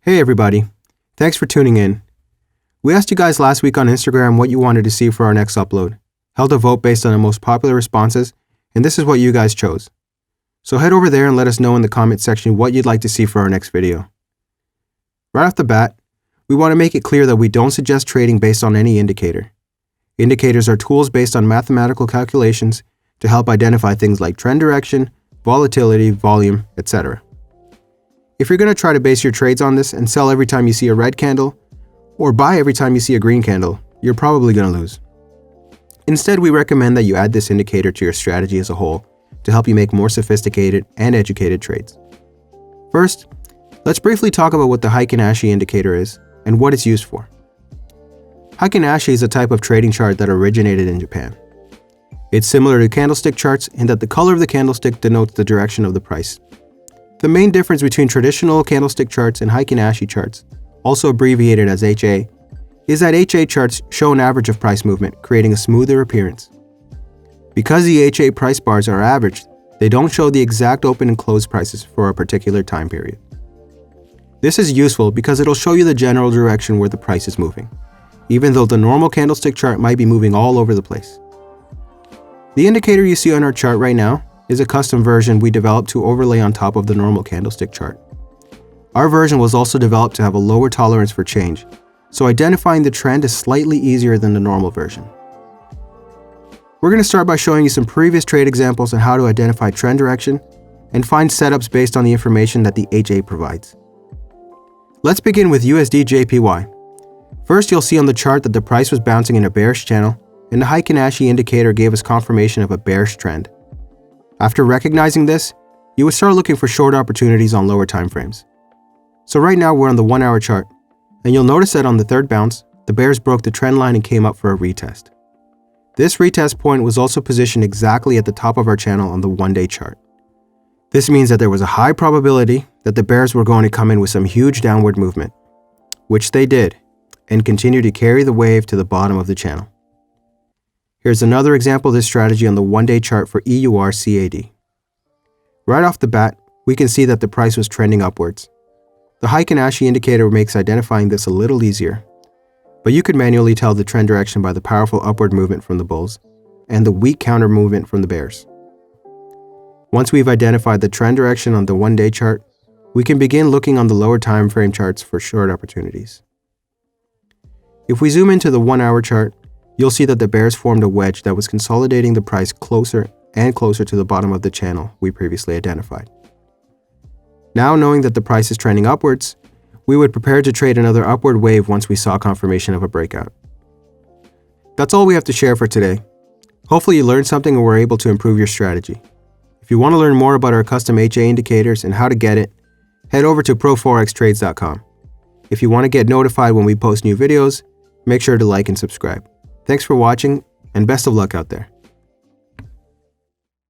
Hey everybody, thanks for tuning in. We asked you guys last week on Instagram what you wanted to see for our next upload, held a vote based on the most popular responses, and this is what you guys chose. So head over there and let us know in the comment section what you'd like to see for our next video. Right off the bat, we want to make it clear that we don't suggest trading based on any indicator. Indicators are tools based on mathematical calculations to help identify things like trend direction, volatility, volume, etc. If you're going to try to base your trades on this and sell every time you see a red candle, or buy every time you see a green candle, you're probably going to lose. Instead, we recommend that you add this indicator to your strategy as a whole to help you make more sophisticated and educated trades. First, let's briefly talk about what the Heiken-Ashi indicator is and what it's used for. Heiken-Ashi is a type of trading chart that originated in Japan. It's similar to candlestick charts in that the color of the candlestick denotes the direction of the price. The main difference between traditional candlestick charts and Heiken-Ashi charts, also abbreviated as HA, is that HA charts show an average of price movement, creating a smoother appearance. Because the HA price bars are averaged, they don't show the exact open and close prices for a particular time period. This is useful because it'll show you the general direction where the price is moving, even though the normal candlestick chart might be moving all over the place. The indicator you see on our chart right now is a custom version we developed to overlay on top of the normal candlestick chart. Our version was also developed to have a lower tolerance for change, so identifying the trend is slightly easier than the normal version. We're going to start by showing you some previous trade examples on how to identify trend direction and find setups based on the information that the HA provides. Let's begin with USD/JPY. First, you'll see on the chart that the price was bouncing in a bearish channel, and the Heiken-Ashi indicator gave us confirmation of a bearish trend. After recognizing this, you would start looking for short opportunities on lower time frames. So right now we're on the 1-hour chart, and you'll notice that on the third bounce, the bears broke the trend line and came up for a retest. This retest point was also positioned exactly at the top of our channel on the 1-day chart. This means that there was a high probability that the bears were going to come in with some huge downward movement, which they did, and continued to carry the wave to the bottom of the channel. Here's another example of this strategy on the 1-day chart for EUR/CAD. Right off the bat, we can see that the price was trending upwards. The Heiken-Ashi indicator makes identifying this a little easier, but you could manually tell the trend direction by the powerful upward movement from the bulls and the weak counter movement from the bears. Once we've identified the trend direction on the 1-day chart, we can begin looking on the lower time frame charts for short opportunities. If we zoom into the 1-hour chart, you'll see that the bears formed a wedge that was consolidating the price closer and closer to the bottom of the channel we previously identified. Now, knowing that the price is trending upwards, we would prepare to trade another upward wave once we saw confirmation of a breakout. That's all we have to share for today. Hopefully you learned something and were able to improve your strategy. If you want to learn more about our custom HA indicators and how to get it, head over to proforextrades.com. If you want to get notified when we post new videos, make sure to like and subscribe. Thanks for watching, and best of luck out there.